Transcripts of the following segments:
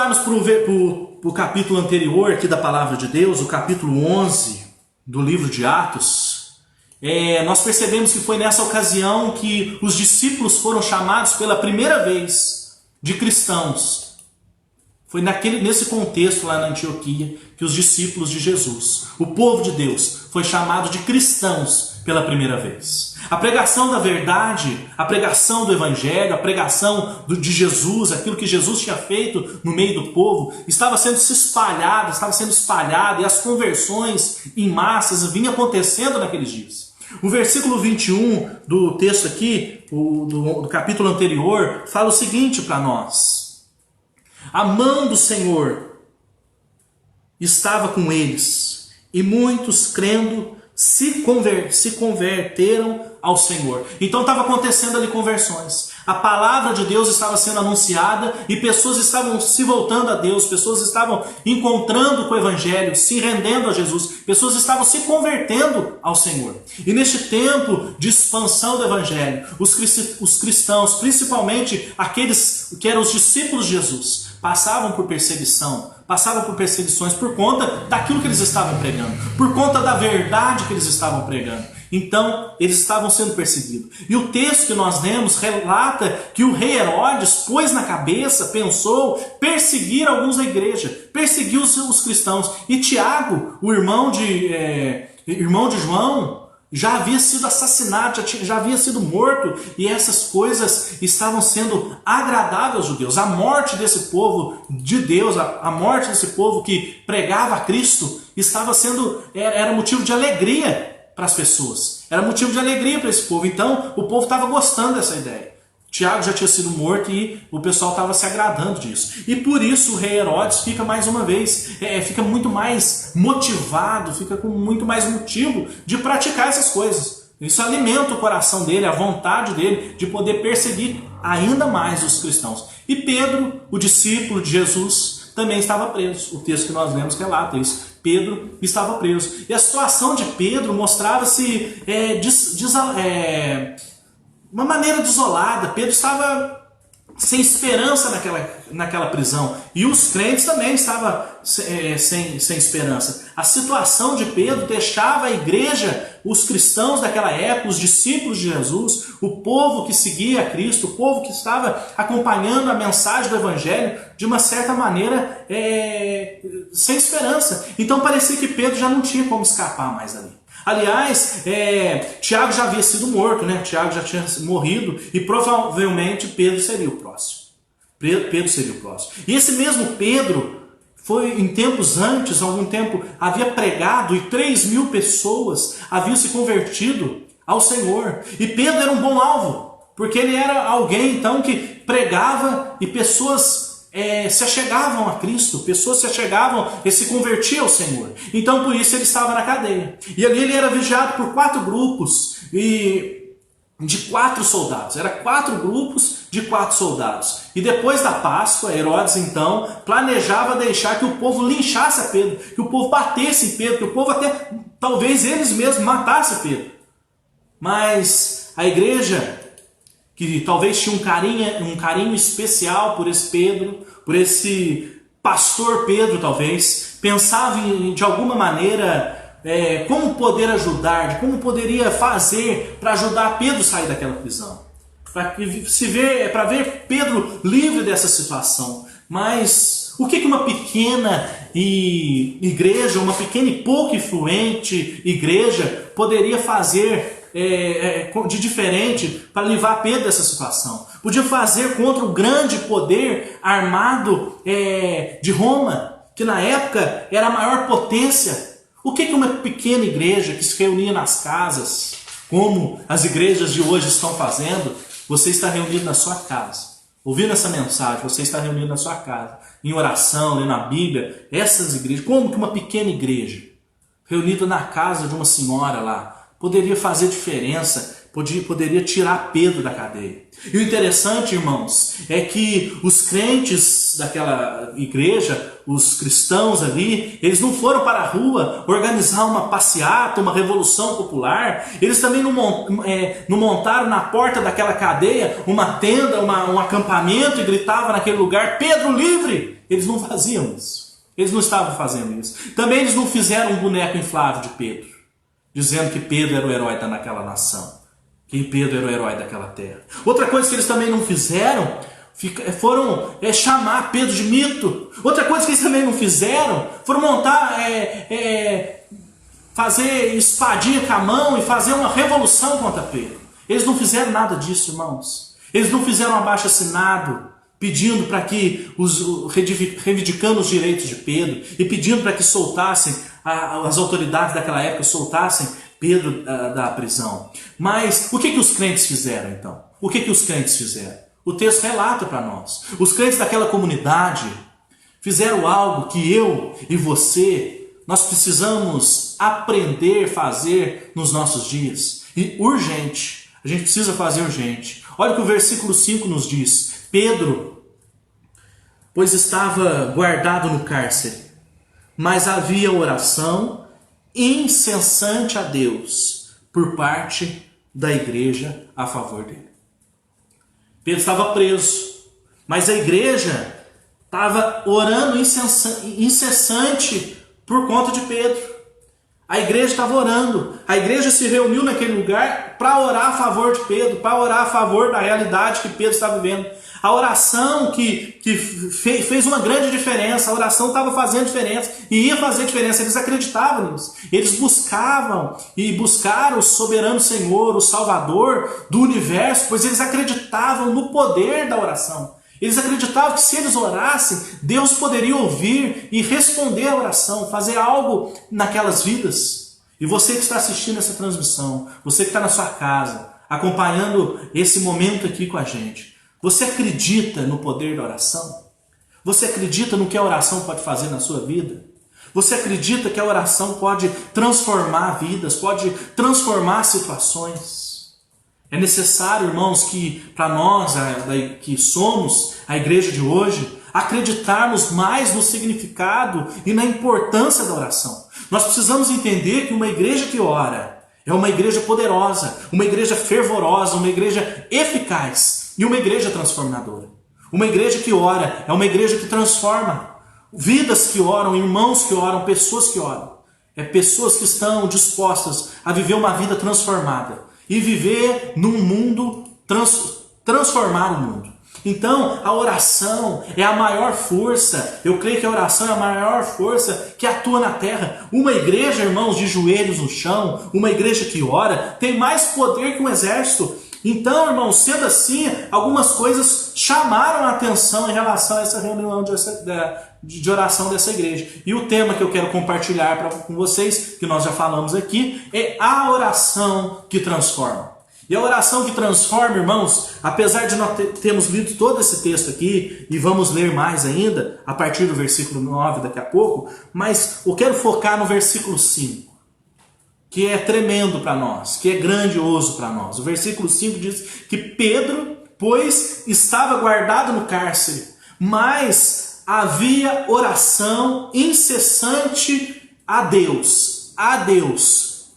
olharmos para o capítulo anterior aqui da Palavra de Deus, o capítulo 11 do livro de Atos, nós percebemos que foi nessa ocasião que os discípulos foram chamados pela primeira vez de cristãos. Foi nesse contexto lá na Antioquia que os discípulos de Jesus, o povo de Deus, foi chamado de cristãos pela primeira vez. A pregação da verdade, a pregação do Evangelho, a pregação de Jesus, aquilo que Jesus tinha feito no meio do povo, estava sendo espalhada, e as conversões em massas vinham acontecendo naqueles dias. O versículo 21 do texto aqui, do capítulo anterior, fala o seguinte para nós: a mão do Senhor estava com eles, e muitos, crendo, se converteram ao Senhor. Então estava acontecendo ali conversões. A palavra de Deus estava sendo anunciada e pessoas estavam se voltando a Deus, pessoas estavam encontrando com o Evangelho, se rendendo a Jesus, pessoas estavam se convertendo ao Senhor. E neste tempo de expansão do Evangelho, os cristãos, principalmente aqueles que eram os discípulos de Jesus, passavam por perseguições por conta daquilo que eles estavam pregando, por conta da verdade que eles estavam pregando. Então, eles estavam sendo perseguidos. E o texto que nós lemos relata que o rei Herodes pôs na cabeça, pensou, perseguir alguns da igreja, perseguiu os cristãos. E Tiago, o irmão de João, já havia sido assassinado, já havia sido morto, e essas coisas estavam sendo agradáveis aos judeus. A morte desse povo de Deus, a morte desse povo que pregava a Cristo, era motivo de alegria para as pessoas. Era motivo de alegria para esse povo. Então, o povo estava gostando dessa ideia. Tiago já tinha sido morto e o pessoal estava se agradando disso. E por isso o rei Herodes fica mais uma vez, fica muito mais motivado, fica com muito mais motivo de praticar essas coisas. Isso alimenta o coração dele, a vontade dele de poder perseguir ainda mais os cristãos. E Pedro, o discípulo de Jesus, também estava preso. O texto que nós lemos relata isso. Pedro estava preso. E a situação de Pedro mostrava-se uma maneira desolada. Pedro estava sem esperança naquela prisão. E os crentes também estavam sem esperança. A situação de Pedro deixava a igreja, os cristãos daquela época, os discípulos de Jesus, o povo que seguia a Cristo, o povo que estava acompanhando a mensagem do Evangelho, de uma certa maneira, sem esperança. Então parecia que Pedro já não tinha como escapar mais dali. Aliás, Tiago já havia sido morto, né? Tiago já tinha morrido e provavelmente Pedro seria o próximo. Pedro seria o próximo. E esse mesmo Pedro foi, em tempos antes, algum tempo, havia pregado e 3.000 pessoas haviam se convertido ao Senhor. E Pedro era um bom alvo, porque ele era alguém então que pregava e pessoas se achegavam a Cristo, pessoas se achegavam e se convertiam ao Senhor. Então por isso ele estava na cadeia. E ali ele era vigiado por 4 grupos de 4 soldados. Era 4 grupos de 4 soldados. E depois da Páscoa, Herodes então planejava deixar que o povo linchasse a Pedro, que o povo batesse em Pedro, que o povo até, talvez eles mesmos, matasse Pedro. Mas a igreja, que talvez tinha um carinho especial por esse Pedro, por esse pastor Pedro talvez, pensava de alguma maneira como poder ajudar, de como poderia fazer para ajudar Pedro a sair daquela prisão, para ver Pedro livre dessa situação. Mas o que uma pequena igreja, uma pequena e pouco influente igreja poderia fazer de diferente para livrar Pedro dessa situação? Podia fazer contra o grande poder armado de Roma, que na época era a maior potência. O que uma pequena igreja que se reunia nas casas, como as igrejas de hoje estão fazendo? Você está reunido na sua casa, ouvindo essa mensagem, você está reunido na sua casa, em oração, lendo a Bíblia. Essas igrejas, como que uma pequena igreja reunida na casa de uma senhora lá poderia fazer diferença poderia tirar Pedro da cadeia. E o interessante, irmãos, é que os crentes daquela igreja, os cristãos ali, eles não foram para a rua organizar uma passeata, uma revolução popular. Eles também não montaram na porta daquela cadeia uma tenda, um acampamento e gritavam naquele lugar: Pedro livre! Eles não faziam isso. Eles não estavam fazendo isso. Também eles não fizeram um boneco inflável de Pedro, dizendo que Pedro era o herói daquela nação, que Pedro era o herói daquela terra. Outra coisa que eles também não fizeram foram chamar Pedro de mito. Outra coisa que eles também não fizeram foram montar, fazer espadinha com a mão e fazer uma revolução contra Pedro. Eles não fizeram nada disso, irmãos. Eles não fizeram um abaixo-assinado pedindo para que, reivindicando os direitos de Pedro e pedindo para que soltassem, as autoridades daquela época soltassem Pedro da prisão. Mas o que os crentes fizeram então? O que os crentes fizeram? O texto relata para nós. Os crentes daquela comunidade fizeram algo que eu e você, nós precisamos aprender a fazer nos nossos dias. E urgente. A gente precisa fazer urgente. Olha o que o versículo 5 nos diz. Pedro, pois estava guardado no cárcere, mas havia oração incessante a Deus por parte da igreja a favor dele. Pedro estava preso, mas a igreja estava orando incessante por conta de Pedro. A igreja estava orando, a igreja se reuniu naquele lugar para orar a favor de Pedro, para orar a favor da realidade que Pedro estava vivendo. A oração que fez uma grande diferença, a oração estava fazendo diferença e ia fazer diferença. Eles acreditavam nisso, eles buscavam e buscaram o soberano Senhor, o Salvador do universo, pois eles acreditavam no poder da oração. Eles acreditavam que se eles orassem, Deus poderia ouvir e responder a oração, fazer algo naquelas vidas. E você que está assistindo essa transmissão, você que está na sua casa, acompanhando esse momento aqui com a gente, você acredita no poder da oração? Você acredita no que a oração pode fazer na sua vida? Você acredita que a oração pode transformar vidas, pode transformar situações? É necessário, irmãos, que para nós, que somos a igreja de hoje, acreditarmos mais no significado e na importância da oração. Nós precisamos entender que uma igreja que ora é uma igreja poderosa, uma igreja fervorosa, uma igreja eficaz e uma igreja transformadora. Uma igreja que ora é uma igreja que transforma. Vidas que oram, irmãos que oram, pessoas que oram. É pessoas que estão dispostas a viver uma vida transformada. E viver num mundo, transformar o mundo. Então, a oração é a maior força, eu creio que a oração é a maior força que atua na terra. Uma igreja, irmãos, de joelhos no chão, uma igreja que ora, tem mais poder que um exército. Então, irmãos, sendo assim, algumas coisas chamaram a atenção em relação a essa reunião de oração dessa igreja. E o tema que eu quero compartilhar com vocês, que nós já falamos aqui, é a oração que transforma. E a oração que transforma, irmãos, apesar de nós termos lido todo esse texto aqui, e vamos ler mais ainda, a partir do versículo 9 daqui a pouco, mas eu quero focar no versículo 5, que é tremendo para nós, que é grandioso para nós. O versículo 5 diz que Pedro, pois, estava guardado no cárcere, mas havia oração incessante a Deus,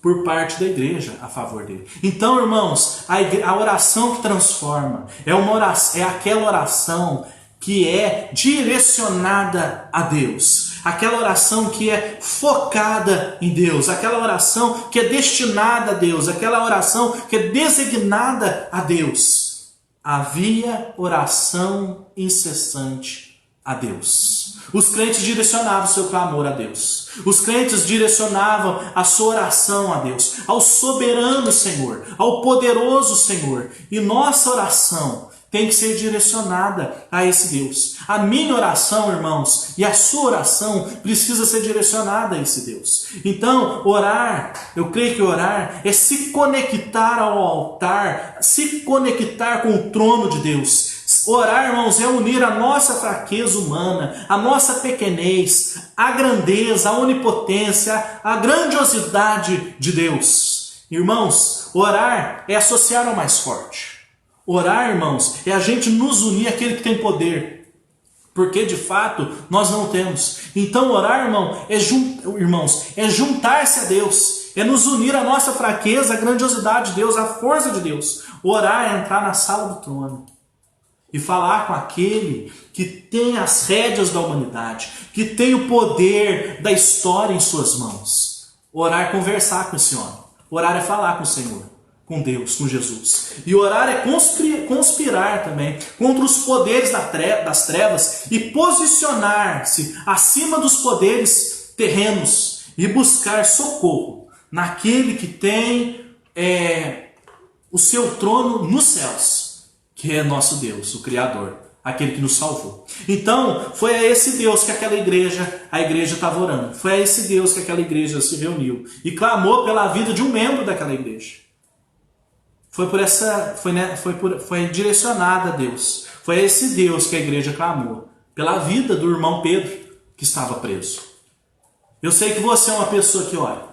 por parte da igreja a favor dele. Então, irmãos, a oração que transforma é aquela oração que é direcionada a Deus, aquela oração que é focada em Deus, aquela oração que é destinada a Deus, aquela oração que é designada a Deus. Havia oração incessante a Deus. Os crentes direcionavam seu clamor a Deus. Os crentes direcionavam a sua oração a Deus, ao soberano Senhor, ao poderoso Senhor. E nossa oração tem que ser direcionada a esse Deus. A minha oração, irmãos, e a sua oração precisa ser direcionada a esse Deus. Então, orar, eu creio que orar é se conectar ao altar, se conectar com o trono de Deus. Orar, irmãos, é unir a nossa fraqueza humana, a nossa pequenez, a grandeza, a onipotência, a grandiosidade de Deus. Irmãos, orar é associar ao mais forte. Orar, irmãos, é a gente nos unir àquele que tem poder. Porque, de fato, nós não temos. Então, orar, irmãos, é juntar-se a Deus. É nos unir à nossa fraqueza, à grandiosidade de Deus, à força de Deus. Orar é entrar na sala do trono e falar com aquele que tem as rédeas da humanidade, que tem o poder da história em suas mãos. Orar é conversar com esse homem. Orar é falar com o Senhor, com Deus, com Jesus. E orar é conspirar também contra os poderes das trevas e posicionar-se acima dos poderes terrenos e buscar socorro naquele que tem o seu trono nos céus, que é nosso Deus, o Criador, aquele que nos salvou. Então, foi a esse Deus que a igreja estava orando. Foi a esse Deus que aquela igreja se reuniu e clamou pela vida de um membro daquela igreja. Foi direcionada a Deus. Foi a esse Deus que a igreja clamou pela vida do irmão Pedro, que estava preso. Eu sei que você é uma pessoa que ora.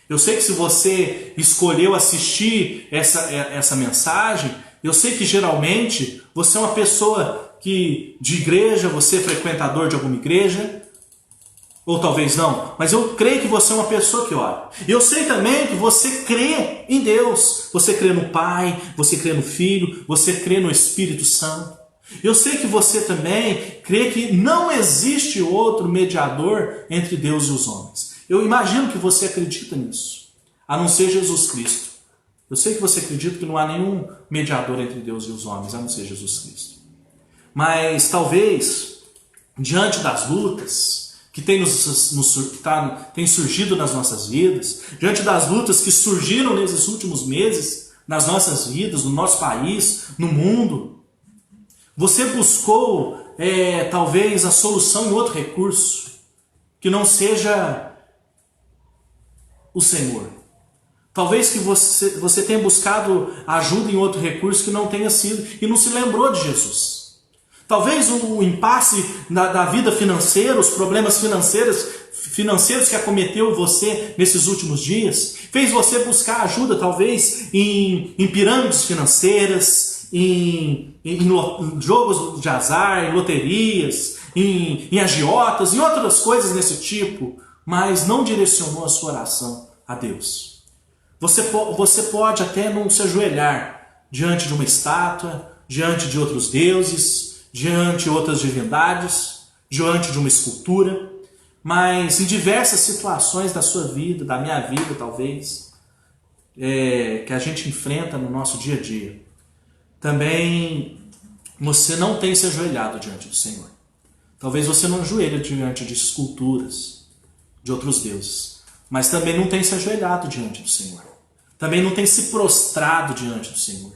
Eu sei que se você escolheu assistir essa mensagem, eu sei que geralmente você é uma pessoa de igreja, você é frequentador de alguma igreja, ou talvez não, mas eu creio que você é uma pessoa que ora. E eu sei também que você crê em Deus. Você crê no Pai, você crê no Filho, você crê no Espírito Santo. Eu sei que você também crê que não existe outro mediador entre Deus e os homens. Eu imagino que você acredita nisso, a não ser Jesus Cristo. Eu sei que você acredita que não há nenhum mediador entre Deus e os homens, a não ser Jesus Cristo. Mas talvez, diante das lutas que tem surgido nas nossas vidas, diante das lutas que surgiram nesses últimos meses, nas nossas vidas, no nosso país, no mundo, você buscou talvez a solução em outro recurso, que não seja o Senhor. Talvez que você tenha buscado ajuda em outro recurso que não tenha sido, e não se lembrou de Jesus. Talvez o impasse da vida financeira, os problemas financeiros que acometeu você nesses últimos dias, fez você buscar ajuda talvez em pirâmides financeiras, em jogos de azar, em loterias, em agiotas, em outras coisas desse tipo, mas não direcionou a sua oração a Deus. Você pode até não se ajoelhar diante de uma estátua, diante de outros deuses, diante de outras divindades, diante de uma escultura, mas em diversas situações da sua vida, da minha vida talvez, que a gente enfrenta no nosso dia a dia, também você não tem se ajoelhado diante do Senhor. Talvez você não ajoelhe diante de esculturas, de outros deuses, mas também não tem se ajoelhado diante do Senhor. Também não tem se prostrado diante do Senhor.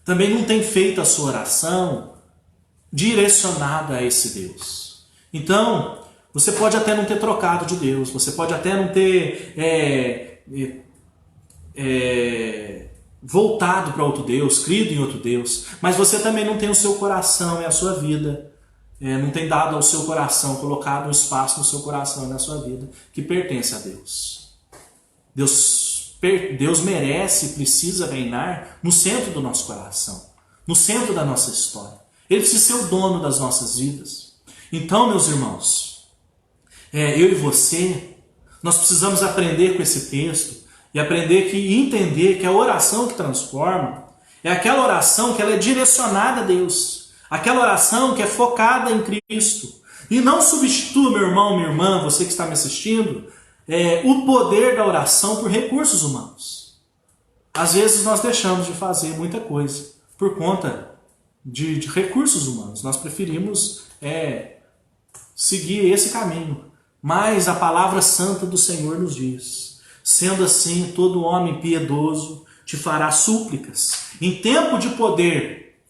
Também não tem feito a sua oração direcionada a esse Deus. Então, você pode até não ter trocado de Deus, você pode até não ter voltado para outro Deus, crido em outro Deus, mas você também não tem o seu coração e a sua vida, não tem dado ao seu coração, colocado um espaço no seu coração e na sua vida que pertence a Deus. Deus merece e precisa reinar no centro do nosso coração, no centro da nossa história. Ele precisa ser o dono das nossas vidas. Então, meus irmãos, eu e você, nós precisamos aprender com esse texto e aprender e entender que a oração que transforma é aquela oração que ela é direcionada a Deus, aquela oração que é focada em Cristo. E não substitua, meu irmão, minha irmã, você que está me assistindo, o poder da oração por recursos humanos. Às vezes nós deixamos de fazer muita coisa por conta de recursos humanos. Nós preferimos seguir esse caminho. Mas a palavra santa do Senhor nos diz: sendo assim, todo homem piedoso te fará súplicas em tempo de poder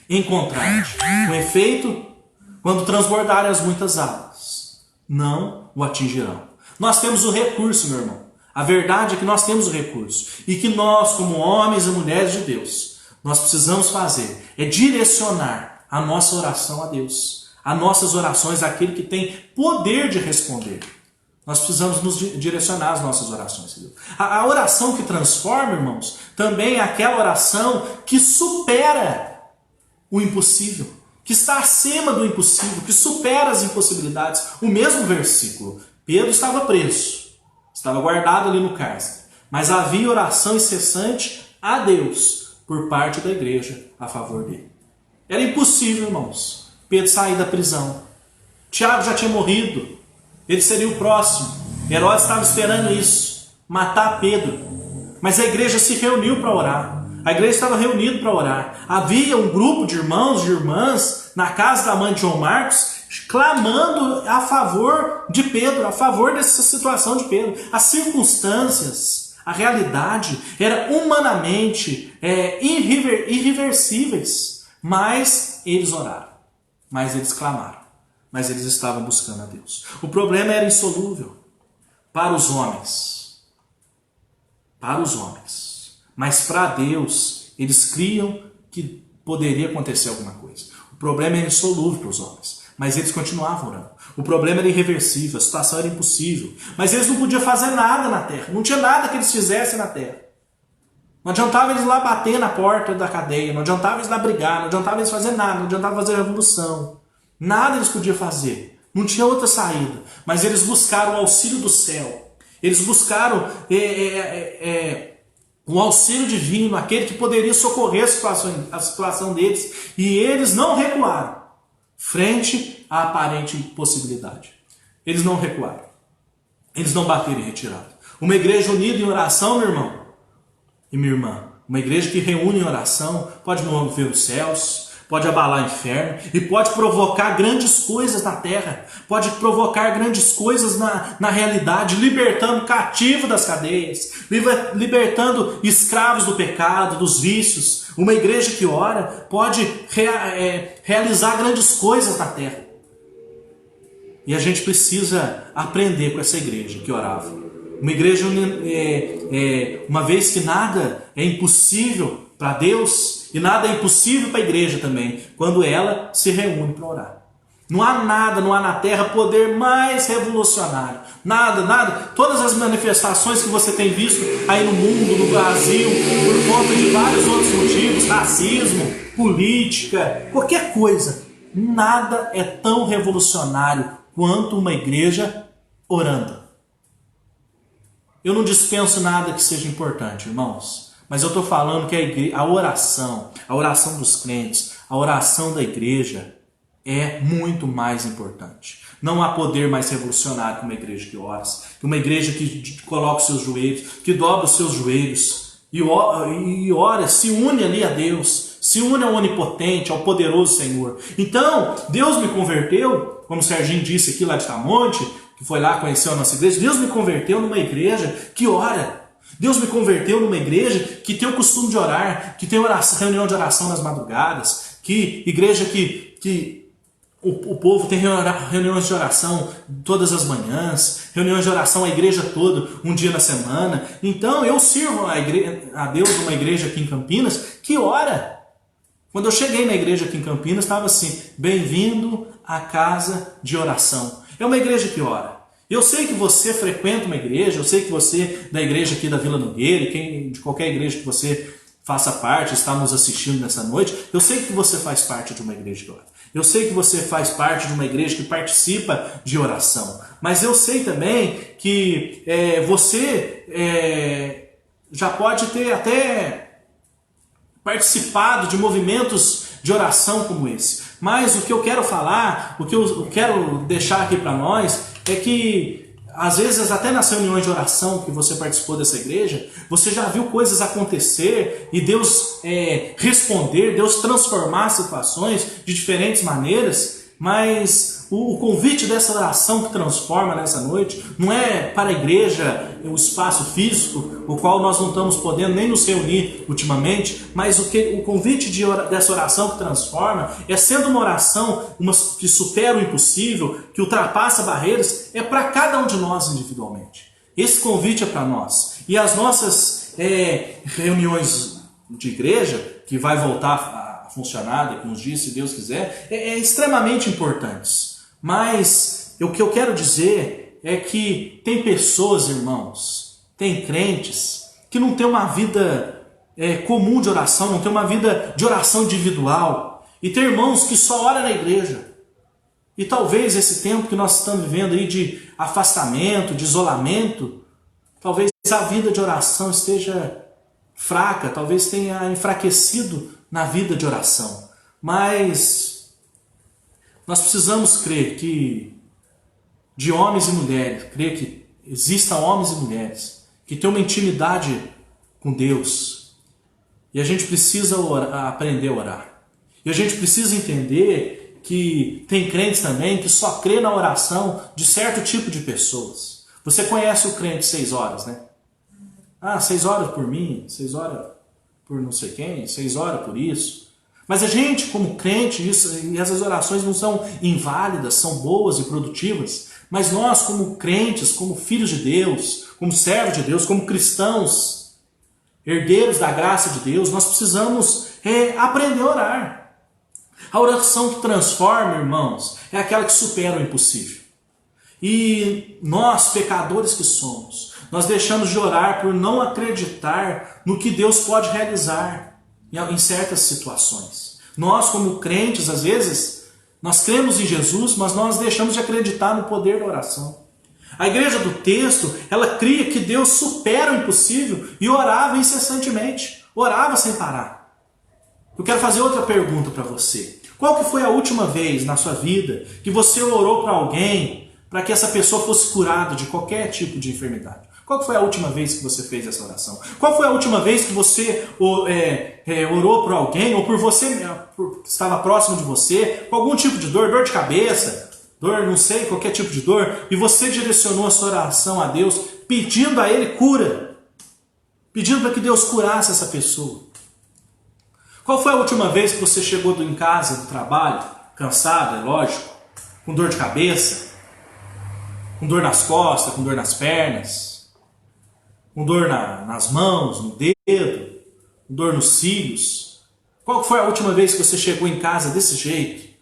encontrar-te. Com efeito, quando transbordarem as muitas águas, não o atingirão. Nós temos o recurso, meu irmão. A verdade é que nós temos o recurso. E que nós, como homens e mulheres de Deus, nós precisamos fazer direcionar a nossa oração a Deus. As nossas orações àquele que tem poder de responder. Nós precisamos nos direcionar as nossas orações. A oração que transforma, irmãos, também é aquela oração que supera o impossível, que está acima do impossível, que supera as impossibilidades. O mesmo versículo. Pedro estava preso, estava guardado ali no cárcere, mas havia oração incessante a Deus por parte da igreja a favor dele. Era impossível, irmãos, Pedro sair da prisão. Tiago já tinha morrido. Ele seria o próximo. Herodes estava esperando isso, matar Pedro. Mas a igreja se reuniu para orar. A igreja estava reunida para orar. Havia um grupo de irmãos e de irmãs na casa da mãe de João Marcos, clamando a favor de Pedro, a favor dessa situação de Pedro. As circunstâncias, a realidade, eram humanamente irreversíveis. Mas eles oraram, mas eles clamaram. Mas eles estavam buscando a Deus. O problema era insolúvel para os homens. Para os homens. Mas para Deus, eles criam que poderia acontecer alguma coisa. O problema era insolúvel para os homens. Mas eles continuavam orando. O problema era irreversível, a situação era impossível. Mas eles não podiam fazer nada na terra. Não tinha nada que eles fizessem na terra. Não adiantava eles lá bater na porta da cadeia. Não adiantava eles lá brigar. Não adiantava eles fazer nada. Não adiantava fazer revolução. Nada eles podiam fazer. Não tinha outra saída. Mas eles buscaram o auxílio do céu. Eles buscaram o auxílio divino, aquele que poderia socorrer a situação deles. E eles não recuaram frente à aparente impossibilidade. Eles não recuaram. Eles não bateram em retirada. Uma igreja unida em oração, meu irmão e minha irmã, uma igreja que reúne em oração, pode mover os céus, pode abalar o inferno e pode provocar grandes coisas na terra, pode provocar grandes coisas na realidade, libertando cativo das cadeias, libertando escravos do pecado, dos vícios. Uma igreja que ora pode realizar grandes coisas na terra. E a gente precisa aprender com essa igreja que orava. Uma igreja, uma vez que nada é impossível para Deus, e nada é impossível para a igreja também, quando ela se reúne para orar. Não há nada, não há na terra poder mais revolucionário. Nada. Todas as manifestações que você tem visto aí no mundo, no Brasil, por conta de vários outros motivos, racismo, política, qualquer coisa, nada é tão revolucionário quanto uma igreja orando. Eu não dispenso nada que seja importante, irmãos. Mas eu estou falando que a oração dos crentes, a oração da igreja é muito mais importante. Não há poder mais revolucionário que uma igreja que ora, que uma igreja que coloca os seus joelhos, que dobra os seus joelhos e ora, se une ali a Deus, se une ao onipotente, ao poderoso Senhor. Então, Deus me converteu, como o Serginho disse aqui lá de Tamonte, que foi lá conhecer a nossa igreja, Deus me converteu numa igreja que ora. Deus me converteu numa igreja que tem o costume de orar, que tem reunião de oração nas madrugadas, que igreja que o povo tem reuniões de oração todas as manhãs, reuniões de oração a igreja toda, um dia na semana. Então eu sirvo a Deus numa igreja aqui em Campinas que ora. Quando eu cheguei na igreja aqui em Campinas, estava assim: bem-vindo à casa de oração. É uma igreja que ora. Eu sei que você frequenta uma igreja, eu sei que você da igreja aqui da Vila Nogueira, de qualquer igreja que você faça parte, está nos assistindo nessa noite, eu sei que você faz parte de uma igreja que ora. Eu sei que você faz parte de uma igreja que participa de oração. Mas eu sei também que você já pode ter até participado de movimentos de oração como esse. Mas o que eu quero falar, o que eu quero deixar aqui para nós é que, às vezes, até nas reuniões de oração que você participou dessa igreja, você já viu coisas acontecer e Deus responder, Deus transformar situações de diferentes maneiras, mas o convite dessa oração que transforma nessa noite não é para a igreja, o espaço físico, o qual nós não estamos podendo nem nos reunir ultimamente, mas o convite dessa oração que transforma é sendo uma oração que supera o impossível, que ultrapassa barreiras, é para cada um de nós individualmente. Esse convite é para nós. E as nossas reuniões de igreja, que vai voltar a funcionar daqui uns dias, se Deus quiser, é extremamente importantes. Mas o que eu quero dizer é que tem pessoas, irmãos, tem crentes que não tem uma vida comum de oração, não tem uma vida de oração individual. E tem irmãos que só oram na igreja. E talvez esse tempo que nós estamos vivendo aí de afastamento, de isolamento, talvez a vida de oração esteja fraca, talvez tenha enfraquecido na vida de oração. Mas nós precisamos crer que, de homens e mulheres, crer que existam homens e mulheres que têm uma intimidade com Deus. E a gente precisa aprender a orar. E a gente precisa entender que tem crentes também que só crê na oração de certo tipo de pessoas. Você conhece o crente 6 horas, né? 6 horas por mim, 6 horas por não sei quem, 6 horas por isso. Mas a gente, como crente, e essas orações não são inválidas, são boas e produtivas. Mas nós, como crentes, como filhos de Deus, como servos de Deus, como cristãos, herdeiros da graça de Deus, nós precisamos aprender a orar. A oração que transforma, irmãos, é aquela que supera o impossível. E nós, pecadores que somos, nós deixamos de orar por não acreditar no que Deus pode realizar em certas situações. Nós, como crentes, às vezes, nós cremos em Jesus, mas nós deixamos de acreditar no poder da oração. A igreja do texto, ela cria que Deus supera o impossível e orava incessantemente, orava sem parar. Eu quero fazer outra pergunta para você. Qual que foi a última vez na sua vida que você orou para alguém para que essa pessoa fosse curada de qualquer tipo de enfermidade? Qual foi a última vez que você fez essa oração? Qual foi a última vez que você orou por alguém, ou por você que estava próximo de você, com algum tipo de dor de cabeça, dor, não sei, qualquer tipo de dor, e você direcionou a sua oração a Deus, pedindo a Ele cura, pedindo para que Deus curasse essa pessoa? Qual foi a última vez que você chegou em casa, do trabalho, cansado, é lógico, com dor de cabeça, com dor nas costas, com dor nas pernas, com dor nas mãos, no dedo, com dor nos cílios? Qual foi a última vez que você chegou em casa desse jeito?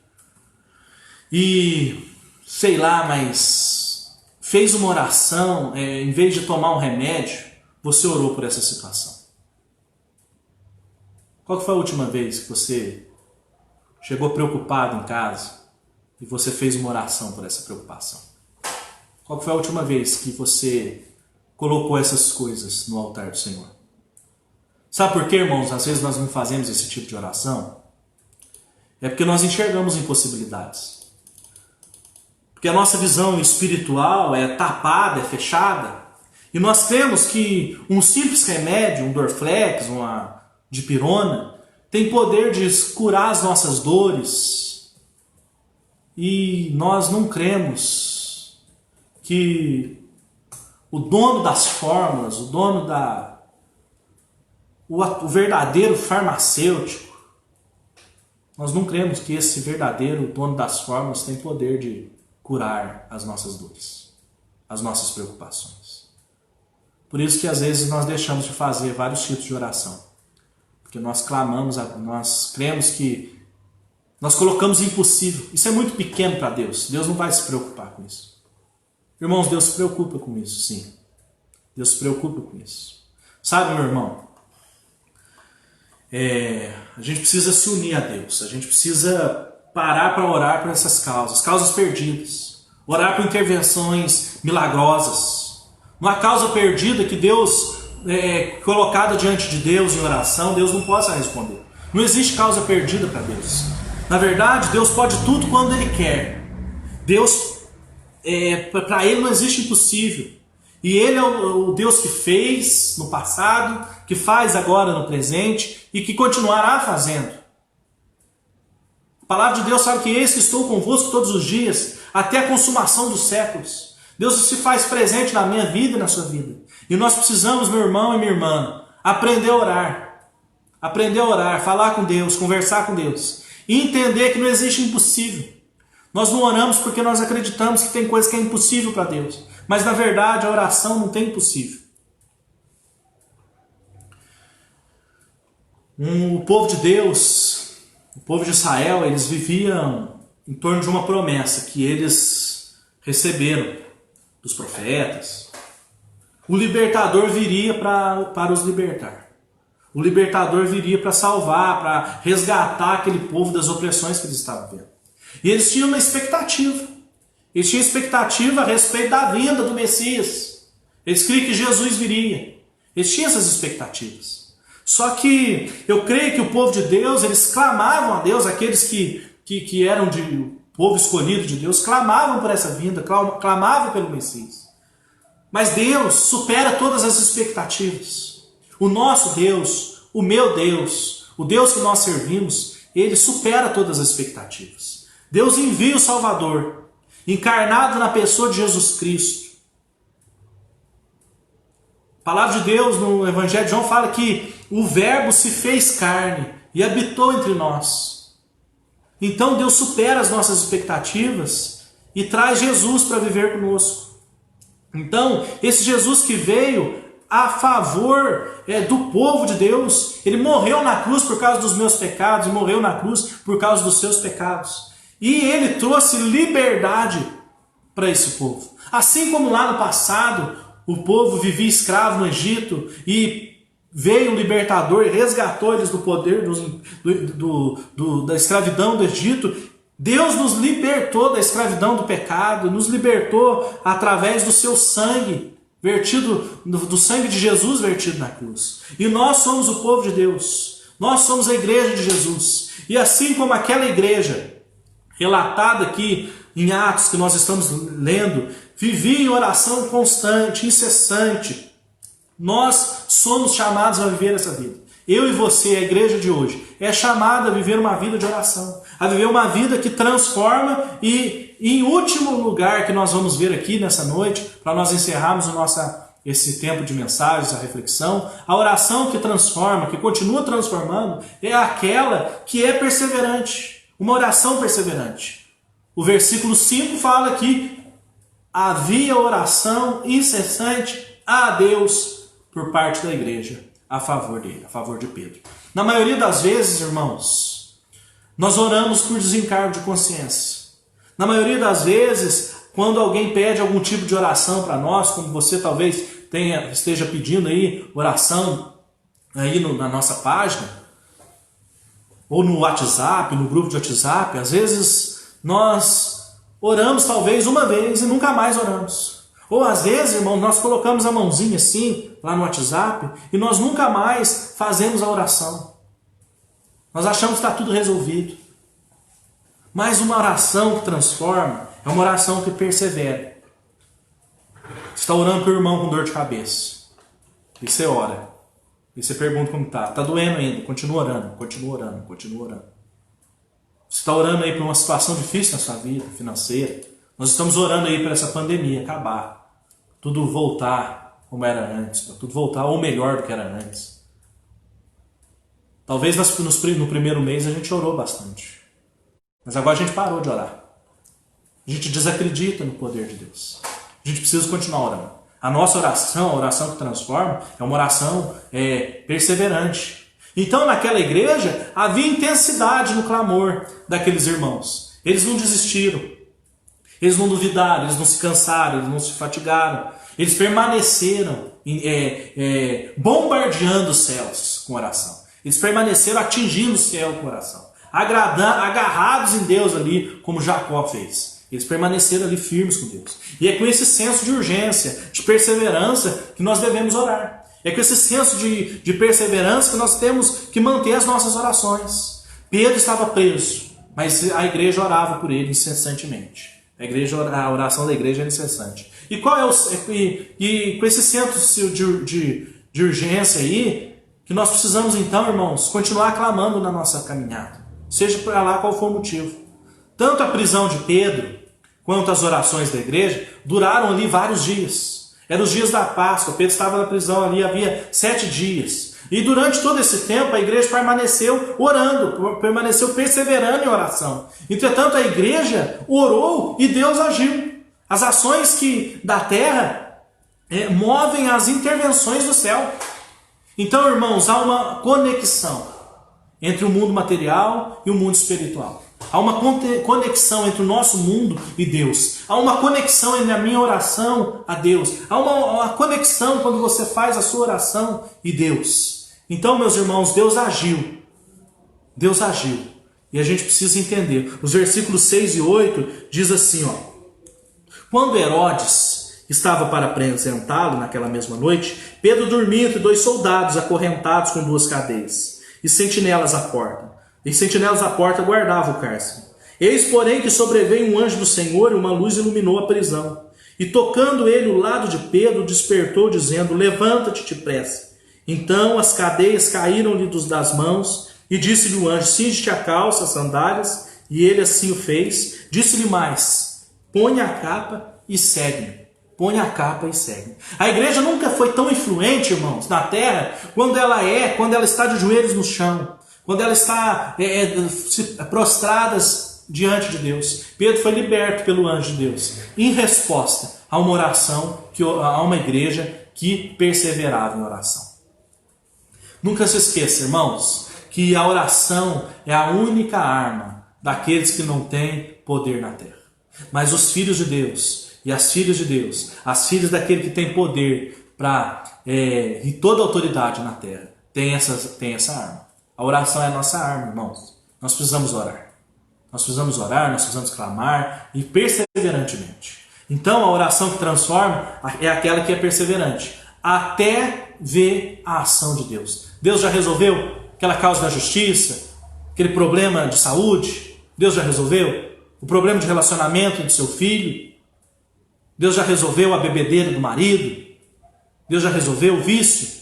E, sei lá, mas fez uma oração, em vez de tomar um remédio, você orou por essa situação? Qual foi a última vez que você chegou preocupado em casa e você fez uma oração por essa preocupação? Qual foi a última vez que você colocou essas coisas no altar do Senhor? Sabe por quê, irmãos? Às vezes nós não fazemos esse tipo de oração. É porque nós enxergamos impossibilidades. Porque a nossa visão espiritual é tapada, é fechada. E nós temos que um simples remédio, um Dorflex, uma dipirona, tem poder de curar as nossas dores. E nós não cremos que o dono das fórmulas, o dono o verdadeiro farmacêutico, nós não cremos que esse verdadeiro dono das fórmulas tem poder de curar as nossas dores, as nossas preocupações. Por isso que às vezes nós deixamos de fazer vários tipos de oração. Porque nós clamamos, nós cremos que nós colocamos impossível. Isso é muito pequeno para Deus. Deus não vai se preocupar com isso. Irmãos, Deus se preocupa com isso, sim. Deus se preocupa com isso. Sabe, meu irmão? A gente precisa se unir a Deus. A gente precisa parar para orar por essas causas perdidas. Orar por intervenções milagrosas. Uma causa perdida que Deus, colocada diante de Deus em oração, Deus não possa responder. Não existe causa perdida para Deus. Na verdade, Deus pode tudo quando Ele quer. Deus, para Ele não existe impossível. E Ele é o Deus que fez no passado, que faz agora no presente e que continuará fazendo. A palavra de Deus sabe que eis que estou convosco todos os dias, até a consumação dos séculos. Deus se faz presente na minha vida e na sua vida. E nós precisamos, meu irmão e minha irmã, aprender a orar. Aprender a orar, falar com Deus, conversar com Deus. E entender que não existe impossível. Nós não oramos porque nós acreditamos que tem coisa que é impossível para Deus. Mas na verdade a oração não tem impossível. O povo de Deus, o povo de Israel, eles viviam em torno de uma promessa que eles receberam dos profetas, o libertador viria para os libertar. O libertador viria para salvar, para resgatar aquele povo das opressões que eles estavam vendo. E eles tinham uma expectativa. Eles tinham expectativa a respeito da vinda do Messias. Eles criam que Jesus viria. Eles tinham essas expectativas. Só que eu creio que o povo de Deus, eles clamavam a Deus, aqueles que eram de povo escolhido de Deus, clamavam por essa vinda, clamavam pelo Messias. Mas Deus supera todas as expectativas. O nosso Deus, o meu Deus, o Deus que nós servimos, ele supera todas as expectativas. Deus envia o Salvador, encarnado na pessoa de Jesus Cristo. A palavra de Deus no Evangelho de João fala que o Verbo se fez carne e habitou entre nós. Então Deus supera as nossas expectativas e traz Jesus para viver conosco. Então, esse Jesus que veio a favor do povo de Deus, ele morreu na cruz por causa dos meus pecados, morreu na cruz por causa dos seus pecados. E ele trouxe liberdade para esse povo. Assim como lá no passado, o povo vivia escravo no Egito e veio um libertador e resgatou eles do poder da escravidão do Egito, Deus nos libertou da escravidão do pecado, nos libertou através do seu sangue, vertido, do sangue de Jesus vertido na cruz. E nós somos o povo de Deus, nós somos a igreja de Jesus. E assim como aquela igreja, relatada aqui em Atos, que nós estamos lendo, vivia em oração constante, incessante, nós somos chamados a viver essa vida. Eu e você, a igreja de hoje, é chamada a viver uma vida de oração, a viver uma vida que transforma e, em último lugar, que nós vamos ver aqui nessa noite, para nós encerrarmos esse tempo de mensagens, a reflexão, a oração que transforma, que continua transformando, é aquela que é perseverante, uma oração perseverante. O versículo 5 fala que havia oração incessante a Deus por parte da igreja, a favor dele, a favor de Pedro. Na maioria das vezes, irmãos, nós oramos por desencargo de consciência. Na maioria das vezes, quando alguém pede algum tipo de oração para nós, como você talvez esteja pedindo aí oração aí na nossa página, ou no WhatsApp, no grupo de WhatsApp, às vezes nós oramos talvez uma vez e nunca mais oramos. Ou às vezes, irmão, nós colocamos a mãozinha assim, lá no WhatsApp, e nós nunca mais fazemos a oração. Nós achamos que está tudo resolvido. Mas uma oração que transforma é uma oração que persevera. Você está orando para o irmão com dor de cabeça. E você ora. E você pergunta como está. Está doendo ainda. Continua orando, continua orando, continua orando. Você está orando aí por uma situação difícil na sua vida, financeira. Nós estamos orando aí para essa pandemia acabar. Tudo voltar como era antes. Para tudo voltar ou melhor do que era antes. Talvez no primeiro mês a gente orou bastante. Mas agora a gente parou de orar. A gente desacredita no poder de Deus. A gente precisa continuar orando. A nossa oração, a oração que transforma, é uma oração perseverante. Então naquela igreja havia intensidade no clamor daqueles irmãos. Eles não desistiram. Eles não duvidaram, eles não se cansaram, eles não se fatigaram. Eles permaneceram bombardeando os céus com oração. Eles permaneceram atingindo o céu com oração. Agarrados em Deus ali, como Jacó fez. Eles permaneceram ali firmes com Deus. E é com esse senso de urgência, de perseverança, que nós devemos orar. É com esse senso de perseverança que nós temos que manter as nossas orações. Pedro estava preso, mas a igreja orava por ele incessantemente. A oração da igreja era incessante. E qual é com esse senso de urgência aí, que nós precisamos então, irmãos, continuar clamando na nossa caminhada. Seja para lá qual for o motivo. Tanto a prisão de Pedro, quanto as orações da igreja, duraram ali vários dias. Eram os dias da Páscoa, Pedro estava na prisão ali havia 7 dias. E durante todo esse tempo a igreja permaneceu orando, permaneceu perseverando em oração. Entretanto a igreja orou e Deus agiu. As ações da terra movem as intervenções do céu. Então, irmãos, há uma conexão entre o mundo material e o mundo espiritual. há uma conexão entre o nosso mundo e Deus. Há uma conexão entre a minha oração a Deus. Há uma conexão quando você faz a sua oração e Deus. Então, meus irmãos, Deus agiu. Deus agiu. E a gente precisa entender. Os versículos 6 e 8 diz assim, ó. Quando Herodes estava para apresentá-lo naquela mesma noite, Pedro dormia entre 2 soldados acorrentados com 2 cadeias e sentinelas à porta. E sentinelas à porta guardavam o cárcere. Eis, porém, que sobreveio um anjo do Senhor e uma luz iluminou a prisão. E tocando ele o lado de Pedro, despertou, dizendo, levanta-te depressa. Então as cadeias caíram-lhe das mãos, e disse-lhe o anjo, cinge-te a calça, as sandálias, e ele assim o fez. Disse-lhe mais, põe a capa e segue-me. Põe a capa e segue-me. A igreja nunca foi tão influente, irmãos, na terra, quando ela está de joelhos no chão, quando ela está prostradas diante de Deus. Pedro foi liberto pelo anjo de Deus, em resposta a uma oração, a uma igreja que perseverava em oração. Nunca se esqueça, irmãos, que a oração é a única arma daqueles que não têm poder na terra. Mas os filhos de Deus e as filhas de Deus, as filhas daquele que tem poder e toda autoridade na terra, tem essa arma. A oração é a nossa arma, irmãos. Nós precisamos orar. Nós precisamos orar, nós precisamos clamar e perseverantemente. Então a oração que transforma é aquela que é perseverante, até ver a ação de Deus. Deus já resolveu aquela causa da justiça, aquele problema de saúde? Deus já resolveu? O problema de relacionamento do seu filho? Deus já resolveu a bebedeira do marido? Deus já resolveu o vício?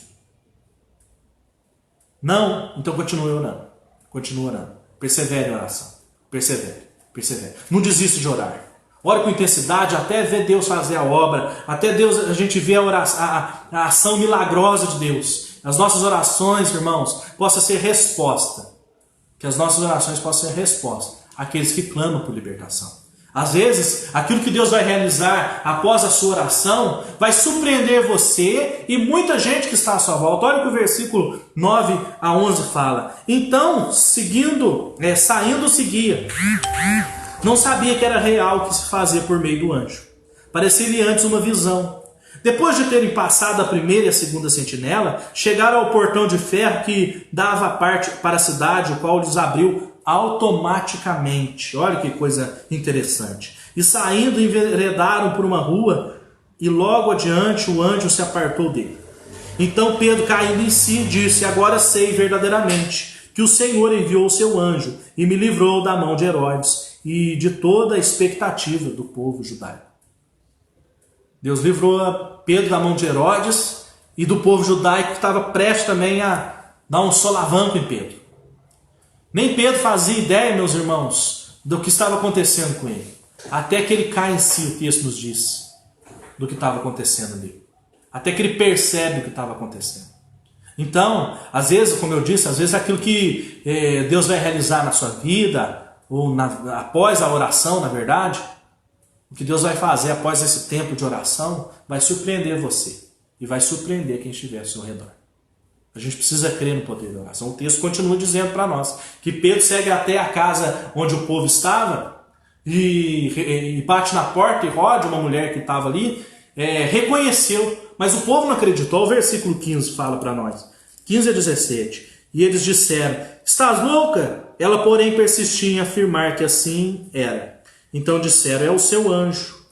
Não? Então continue orando. Continue orando. Persevere em oração. Persevere. Persevere. Não desista de orar. Ore com intensidade até ver Deus fazer a obra, até a gente ver a ação milagrosa de Deus. As nossas orações, irmãos, possam ser resposta. Que as nossas orações possam ser resposta àqueles que clamam por libertação. Às vezes, aquilo que Deus vai realizar após a sua oração vai surpreender você e muita gente que está à sua volta. Olha o que o versículo 9 a 11 fala. Então, saindo, seguia. Não sabia que era real o que se fazia por meio do anjo. Parecia-lhe antes uma visão. Depois de terem passado a primeira e a segunda sentinela, chegaram ao portão de ferro que dava parte para a cidade, o qual lhes abriu automaticamente. Olha que coisa interessante. E saindo, enveredaram por uma rua, e logo adiante o anjo se apartou dele. Então Pedro, caindo em si, disse, agora sei verdadeiramente que o Senhor enviou o seu anjo e me livrou da mão de Herodes e de toda a expectativa do povo judaico. Deus livrou Pedro da mão de Herodes e do povo judaico que estava prestes também a dar um solavanco em Pedro. Nem Pedro fazia ideia, meus irmãos, do que estava acontecendo com ele. Até que ele cai em si, o texto nos diz, do que estava acontecendo ali. Até que ele percebe o que estava acontecendo. Então, às vezes, como eu disse, às vezes aquilo que Deus vai realizar na sua vida, ou após a oração, na verdade, o que Deus vai fazer após esse tempo de oração vai surpreender você e vai surpreender quem estiver ao seu redor. A gente precisa crer no poder da oração. O texto continua dizendo para nós que Pedro segue até a casa onde o povo estava e bate na porta e Rode, uma mulher que estava ali, reconheceu, mas o povo não acreditou. O versículo 15 fala para nós, 15 a 17, e eles disseram, estás louca? Ela, porém, persistia em afirmar que assim era. Então disseram, é o seu anjo.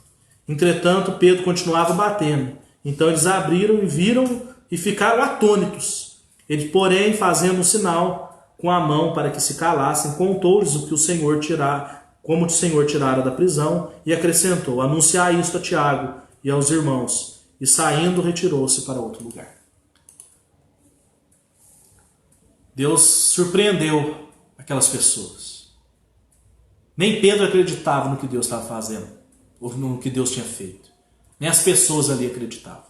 Entretanto, Pedro continuava batendo. Então eles abriram e viram e ficaram atônitos. Ele, porém, fazendo um sinal com a mão para que se calassem, contou-lhes o que o Senhor como o Senhor tirara da prisão, e acrescentou, anunciai isto a Tiago e aos irmãos. E saindo, retirou-se para outro lugar. Deus surpreendeu aquelas pessoas. Nem Pedro acreditava no que Deus estava fazendo, ou no que Deus tinha feito. Nem as pessoas ali acreditavam.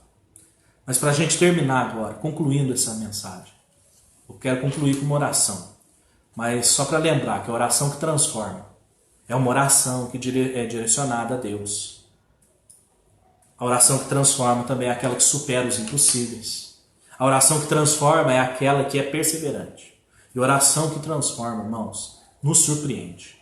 Mas para a gente terminar agora, concluindo essa mensagem, eu quero concluir com uma oração. Mas só para lembrar que a oração que transforma é uma oração que é direcionada a Deus. A oração que transforma também é aquela que supera os impossíveis. A oração que transforma é aquela que é perseverante. E a oração que transforma, irmãos, nos surpreende.